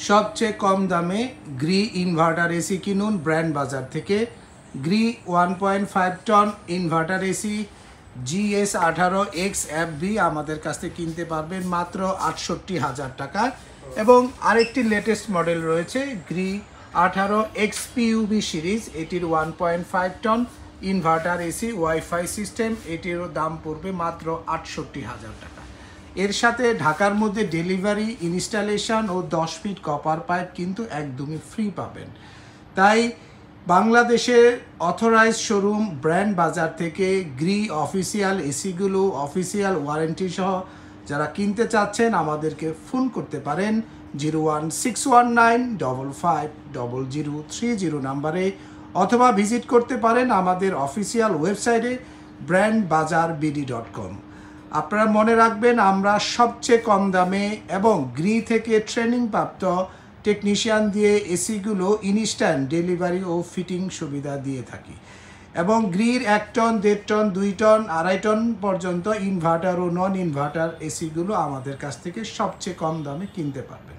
সবচেয়ে কম দামে গ্রি ইনভার্টার এসি কিনুন ব্র্যান্ড বাজার থেকে। Gree 1.5 ton inverter AC GS18X FB আমাদের কাছ থেকে কিনতে পারবেন মাত্র ৬৮,০০০ টাকায়। এবং আরেকটি লেটেস্ট মডেল রয়েছে গ্রি 18X PUB সিরিজ, এটির 1.5 ton inverter AC wifi system, এটিরও দাম পড়বে মাত্র ৬৮,০০০ টাকা। এর সাথে ঢাকার মধ্যে ডেলিভারি, ইনস্টলেশন ও 10 ফিট কপার পাইপ কিন্তু একদমই ফ্রি পাবেন। তাই বাংলাদেশের অথরাইজ শোরুম ব্র্যান্ড বাজার থেকে গ্রি অফিসিয়াল এসিগুলো অফিসিয়াল ওয়ারেন্টি সহ যারা কিনতে চাচ্ছেন আমাদেরকে ফোন করতে পারেন 01619550030 নাম্বারে, অথবা ভিজিট করতে পারেন আমাদের অফিসিয়াল ওয়েবসাইটে brandbazaarbd.com। আপনারা মনে রাখবেন, আমরা সবচেয়ে কম দামে এবং গ্রি থেকে ট্রেনিং প্রাপ্ত টেকনিশিয়ান দিয়ে এসিগুলো ইনস্ট্যান্ট ডেলিভারি ও ফিটিং সুবিধা দিয়ে থাকি। এবং গ্রির 1 টন, 1.5 টন, 2 টন, 2.5 টন পর্যন্ত ইনভার্টার ও নন ইনভার্টার এসিগুলো আমাদের কাছ থেকে সবচেয়ে কম দামে কিনতে পারবেন।